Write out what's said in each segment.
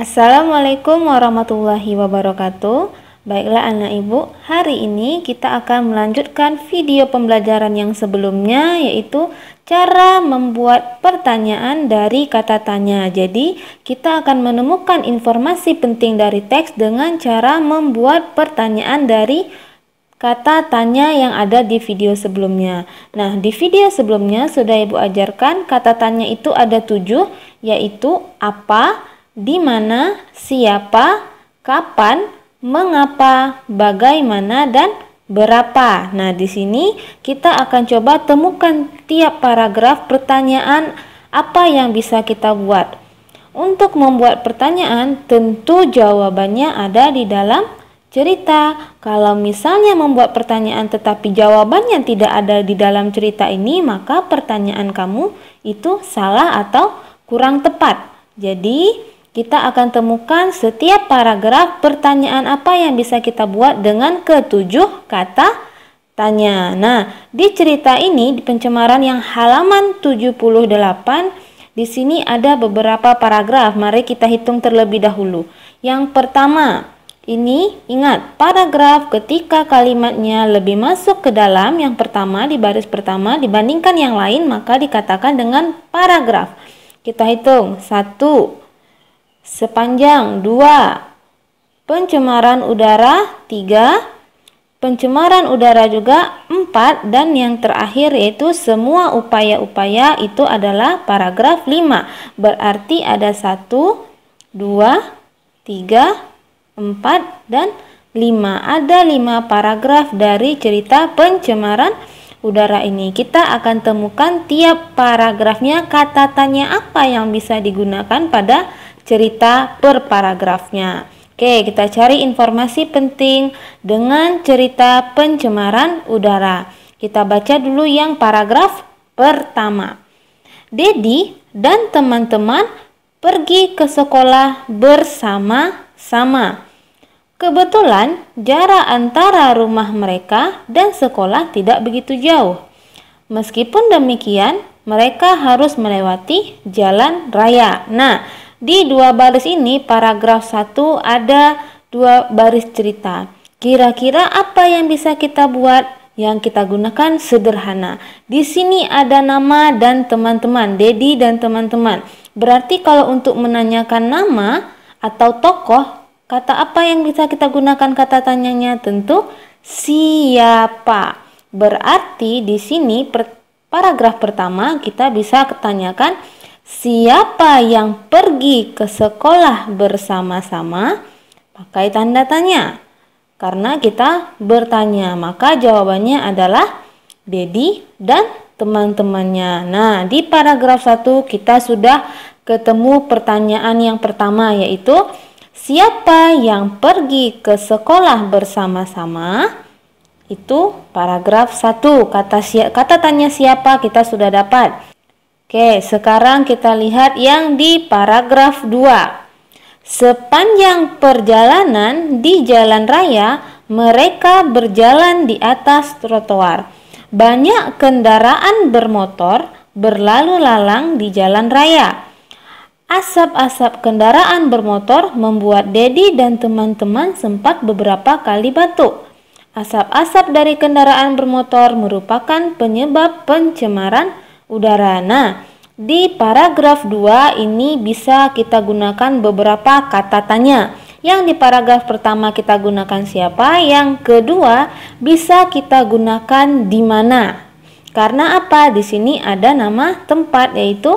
Assalamualaikum warahmatullahi wabarakatuh. Baiklah anak ibu, hari ini kita akan melanjutkan video pembelajaran yang sebelumnya, yaitu cara membuat pertanyaan dari kata tanya. Jadi kita akan menemukan informasi penting dari teks dengan cara membuat pertanyaan dari kata tanya yang ada di video sebelumnya. Nah, di video sebelumnya sudah ibu ajarkan kata tanya itu ada 7, yaitu apa, di mana, siapa, kapan, mengapa, bagaimana, dan berapa. Nah, di sini kita akan coba temukan tiap paragraf pertanyaan apa yang bisa kita buat. Untuk membuat pertanyaan, tentu jawabannya ada di dalam cerita. Kalau misalnya membuat pertanyaan tetapi jawabannya tidak ada di dalam cerita ini, maka pertanyaan kamu itu salah atau kurang tepat. Jadi kita akan temukan setiap paragraf pertanyaan apa yang bisa kita buat dengan ketujuh kata tanya. Nah, di cerita ini, di pencemaran yang halaman 78, di sini ada beberapa paragraf. Mari kita hitung terlebih dahulu. Yang pertama, ini ingat, paragraf ketika kalimatnya lebih masuk ke dalam yang pertama di baris pertama dibandingkan yang lain, maka dikatakan dengan paragraf. Kita hitung, 1, sepanjang, 2, pencemaran udara, 3, pencemaran udara juga, 4, dan yang terakhir yaitu semua upaya-upaya itu adalah paragraf 5. Berarti ada 1, 2, 3, 4, dan 5. Ada 5 paragraf dari cerita pencemaran udara ini. Kita akan temukan tiap paragrafnya kata tanya apa yang bisa digunakan pada cerita per paragrafnya. Oke, kita cari informasi penting dengan cerita pencemaran udara. Kita baca dulu yang paragraf pertama. Dedi dan teman-teman pergi ke sekolah bersama-sama. Kebetulan jarak antara rumah mereka dan sekolah tidak begitu jauh. Meskipun demikian, mereka harus melewati jalan raya. Nah, di dua baris ini, paragraf 1 ada 2 baris cerita. Kira-kira apa yang bisa kita buat? Yang kita gunakan sederhana. Di sini ada nama dan teman-teman, Dedi dan teman-teman. Berarti kalau untuk menanyakan nama atau tokoh, kata apa yang bisa kita gunakan kata tanyanya? Tentu siapa. Berarti di sini paragraf pertama kita bisa tanyakan, siapa yang pergi ke sekolah bersama-sama? Pakai tanda tanya. Karena kita bertanya, maka jawabannya adalah Dedi dan teman-temannya. Nah, di paragraf 1 kita sudah ketemu pertanyaan yang pertama, yaitu siapa yang pergi ke sekolah bersama-sama? Itu paragraf 1. Kata tanya siapa kita sudah dapat. Oke, sekarang kita lihat yang di paragraf 2. Sepanjang perjalanan di jalan raya, mereka berjalan di atas trotoar. Banyak kendaraan bermotor berlalu lalang di jalan raya. Asap-asap kendaraan bermotor membuat Dedi dan teman-teman sempat beberapa kali batuk. Asap-asap dari kendaraan bermotor merupakan penyebab pencemaran udara. Nah, di paragraf 2 ini bisa kita gunakan beberapa kata tanya. Yang di paragraf pertama kita gunakan siapa, yang kedua bisa kita gunakan di mana. Karena apa? Di sini ada nama tempat, yaitu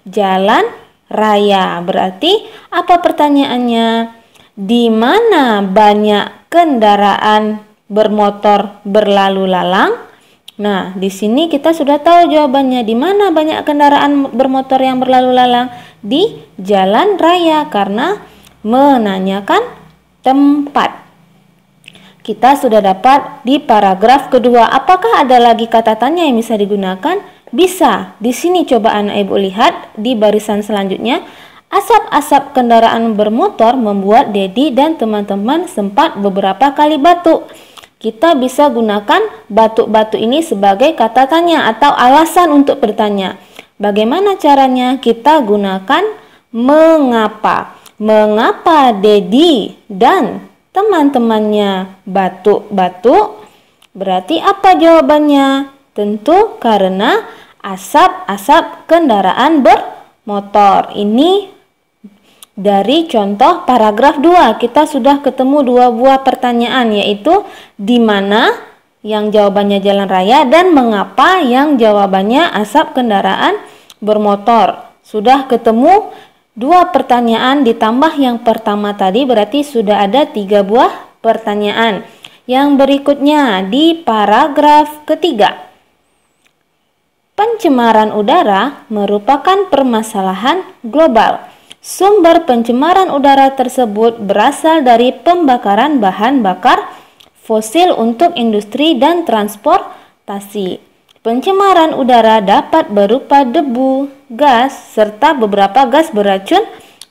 jalan raya. Berarti apa pertanyaannya? Di mana banyak kendaraan bermotor berlalu lalang? Nah, di sini kita sudah tahu jawabannya. Di mana banyak kendaraan bermotor yang berlalu lalang? Di jalan raya, karena menanyakan tempat. Kita sudah dapat di paragraf kedua. Apakah ada lagi kata tanya yang bisa digunakan? Bisa. Di sini coba anak ibu lihat di barisan selanjutnya. Asap-asap kendaraan bermotor membuat Dedi dan teman-teman sempat beberapa kali batuk. Kita bisa gunakan batuk-batuk ini sebagai kata tanya atau alasan untuk bertanya. Bagaimana caranya? Kita gunakan mengapa. Mengapa Dedi dan teman-temannya batuk-batuk? Berarti apa jawabannya? Tentu karena asap-asap kendaraan bermotor. Ini dari contoh paragraf 2. Kita sudah ketemu dua buah pertanyaan, yaitu di mana yang jawabannya jalan raya dan mengapa yang jawabannya asap kendaraan bermotor. Sudah ketemu dua pertanyaan ditambah yang pertama tadi, berarti sudah ada 3 buah pertanyaan. Yang berikutnya di paragraf ketiga. Pencemaran udara merupakan permasalahan global. Sumber pencemaran udara tersebut berasal dari pembakaran bahan bakar fosil untuk industri dan transportasi. Pencemaran udara dapat berupa debu, gas, serta beberapa gas beracun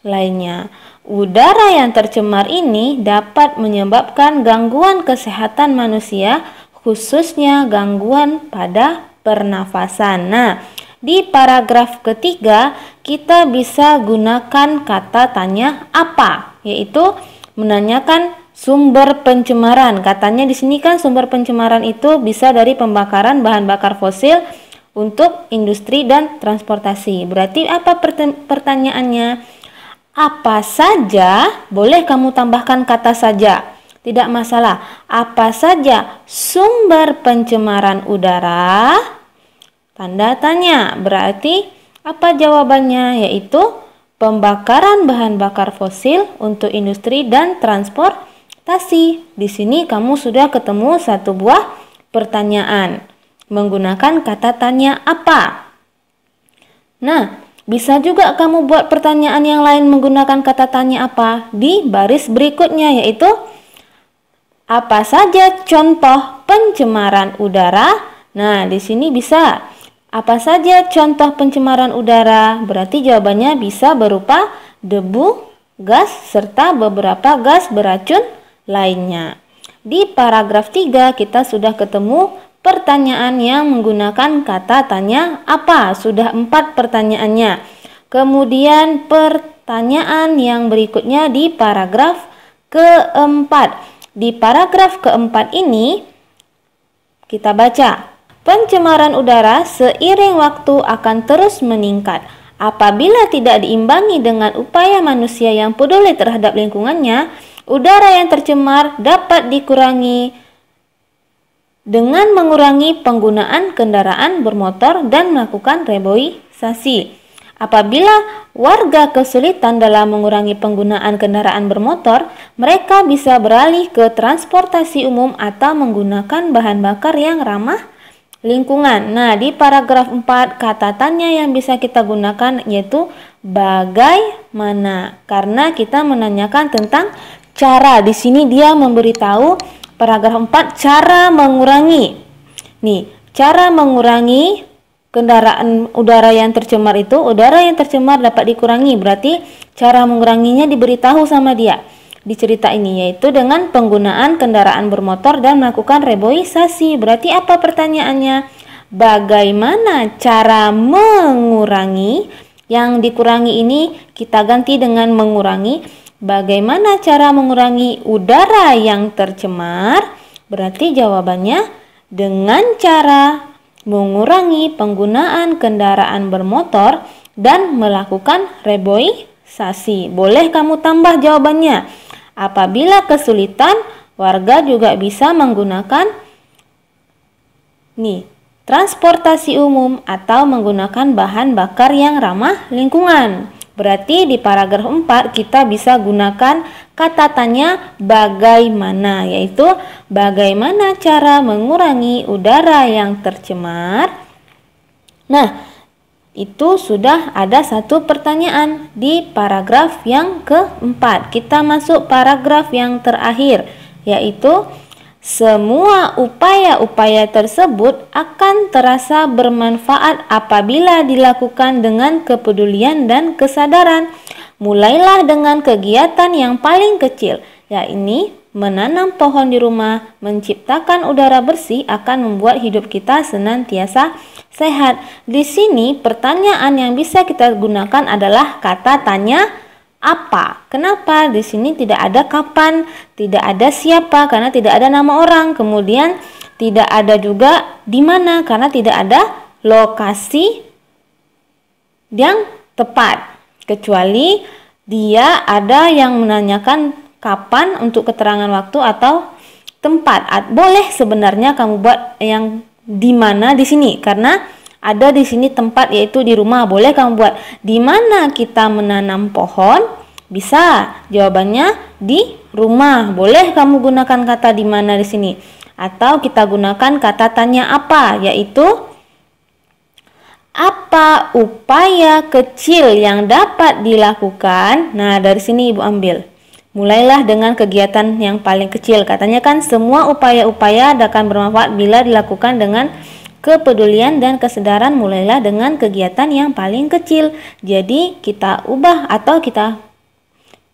lainnya. Udara yang tercemar ini dapat menyebabkan gangguan kesehatan manusia, khususnya gangguan pada pernafasan. Nah, di paragraf ketiga kita bisa gunakan kata tanya apa, yaitu menanyakan sumber pencemaran. Katanya di sini kan sumber pencemaran itu bisa dari pembakaran bahan bakar fosil untuk industri dan transportasi. Berarti apa pertanyaannya? Apa saja, boleh kamu tambahkan kata saja, tidak masalah. Apa saja sumber pencemaran udara? Tanda tanya. Berarti apa jawabannya? Yaitu pembakaran bahan bakar fosil untuk industri dan transportasi. Di sini kamu sudah ketemu satu buah pertanyaan menggunakan kata tanya apa. Nah, bisa juga kamu buat pertanyaan yang lain menggunakan kata tanya apa di baris berikutnya, yaitu apa saja contoh pencemaran udara? Nah, di sini bisa apa saja contoh pencemaran udara? Berarti jawabannya bisa berupa debu, gas, serta beberapa gas beracun lainnya. Di paragraf 3 kita sudah ketemu pertanyaan yang menggunakan kata tanya apa. Sudah 4 pertanyaannya. Kemudian pertanyaan yang berikutnya di paragraf keempat. Di paragraf keempat ini kita baca, pencemaran udara seiring waktu akan terus meningkat. Apabila tidak diimbangi dengan upaya manusia yang peduli terhadap lingkungannya, udara yang tercemar dapat dikurangi dengan mengurangi penggunaan kendaraan bermotor dan melakukan reboisasi. Apabila warga kesulitan dalam mengurangi penggunaan kendaraan bermotor, mereka bisa beralih ke transportasi umum atau menggunakan bahan bakar yang ramah lingkungan. Nah, di paragraf 4 kata tanya yang bisa kita gunakan yaitu bagaimana, karena kita menanyakan tentang cara. Di sini dia memberitahu paragraf 4 cara mengurangi. Nih, cara mengurangi kendaraan udara yang tercemar itu, udara yang tercemar dapat dikurangi. Berarti cara menguranginya diberitahu sama dia di cerita ini, yaitu dengan penggunaan kendaraan bermotor dan melakukan reboisasi. Berarti apa pertanyaannya? Bagaimana cara mengurangi? Yang dikurangi ini kita ganti dengan mengurangi. Bagaimana cara mengurangi udara yang tercemar? Berarti jawabannya dengan cara mengurangi penggunaan kendaraan bermotor dan melakukan reboisasi. Boleh kamu tambah jawabannya. Apabila kesulitan, warga juga bisa menggunakan transportasi umum atau menggunakan bahan bakar yang ramah lingkungan. Berarti di paragraf 4 kita bisa gunakan kata tanya bagaimana, yaitu bagaimana cara mengurangi udara yang tercemar. Nah, itu sudah ada satu pertanyaan di paragraf yang keempat. Kita masuk paragraf yang terakhir, yaitu semua upaya-upaya tersebut akan terasa bermanfaat apabila dilakukan dengan kepedulian dan kesadaran. Mulailah dengan kegiatan yang paling kecil, yakni menanam pohon di rumah. Menciptakan udara bersih akan membuat hidup kita senantiasa sehat. Di sini pertanyaan yang bisa kita gunakan adalah kata tanya apa. Kenapa? Di sini tidak ada kapan, tidak ada siapa karena tidak ada nama orang. Kemudian tidak ada juga di mana karena tidak ada lokasi yang tepat. Kecuali dia ada yang menanyakan kapan untuk keterangan waktu atau tempat. Boleh sebenarnya kamu buat yang di mana di sini karena ada di sini tempat yaitu di rumah. Boleh kamu buat di mana kita menanam pohon? Bisa. Jawabannya di rumah. Boleh kamu gunakan kata di mana di sini. Atau kita gunakan kata tanya apa yaitu apa upaya kecil yang dapat dilakukan? Nah, dari sini Ibu ambil. Mulailah dengan kegiatan yang paling kecil. Katanya kan semua upaya-upaya akan bermanfaat bila dilakukan dengan kepedulian dan kesadaran. Mulailah dengan kegiatan yang paling kecil. Jadi kita ubah atau kita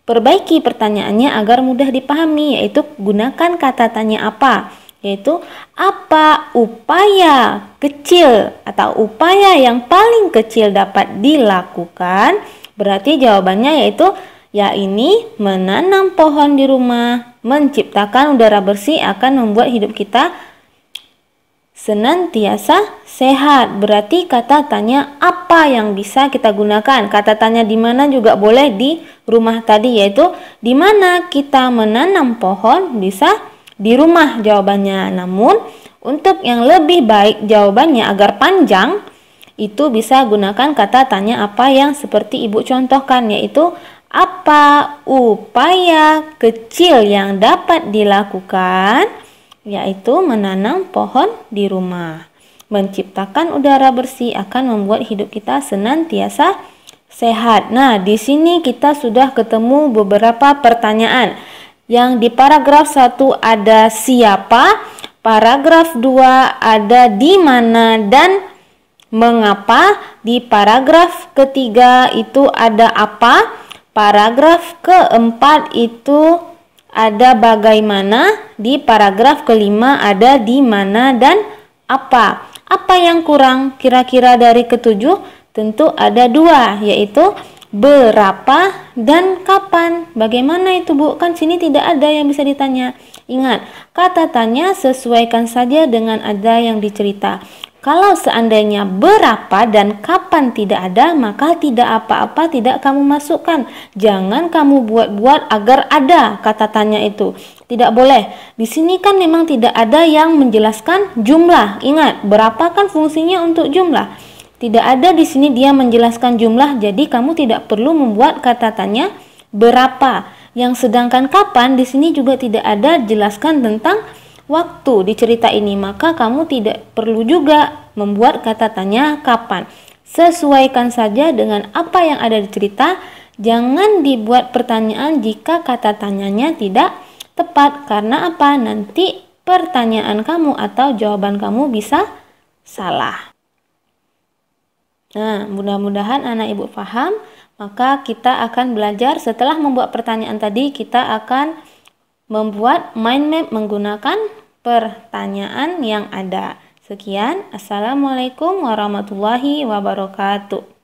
perbaiki pertanyaannya agar mudah dipahami, yaitu gunakan kata tanya apa, yaitu apa upaya kecil atau upaya yang paling kecil dapat dilakukan. Berarti jawabannya yaitu ya ini menanam pohon di rumah, menciptakan udara bersih akan membuat hidup kita senantiasa sehat. Berarti kata tanya apa yang bisa kita gunakan. Kata tanya di mana juga boleh di rumah tadi, yaitu di mana kita menanam pohon, bisa di rumah jawabannya. Namun untuk yang lebih baik jawabannya agar panjang, itu bisa gunakan kata tanya apa yang seperti Ibu contohkan, yaitu apa upaya kecil yang dapat dilakukan, yaitu menanam pohon di rumah. Menciptakan udara bersih akan membuat hidup kita senantiasa sehat. Nah, di sini kita sudah ketemu beberapa pertanyaan. Yang di paragraf 1 ada siapa, paragraf 2 ada di mana dan mengapa, di paragraf ketiga itu ada apa, paragraf keempat itu ada bagaimana, di paragraf kelima ada di mana dan apa. Apa yang kurang kira-kira dari ketujuh? Tentu ada dua, yaitu berapa dan kapan. Bagaimana itu Bu? Kan sini tidak ada yang bisa ditanya. Ingat, kata tanya sesuaikan saja dengan ada yang dicerita. Kalau seandainya berapa dan kapan tidak ada, maka tidak apa-apa tidak kamu masukkan. Jangan kamu buat-buat agar ada kata tanya itu. Tidak boleh. Di sini kan memang tidak ada yang menjelaskan jumlah. Ingat, berapa kan fungsinya untuk jumlah. Tidak ada di sini dia menjelaskan jumlah, jadi kamu tidak perlu membuat kata tanya berapa. Yang sedangkan kapan di sini juga tidak ada jelaskan tentang waktu di cerita ini, maka kamu tidak perlu juga membuat kata tanya kapan. Sesuaikan saja dengan apa yang ada di cerita. Jangan dibuat pertanyaan jika kata tanyanya tidak tepat. Karena apa? Nanti pertanyaan kamu atau jawaban kamu bisa salah. Nah, mudah-mudahan anak ibu paham. Maka kita akan belajar setelah membuat pertanyaan tadi, kita akan membuat mind map menggunakan pertanyaan yang ada. Sekian, Assalamualaikum warahmatullahi wabarakatuh.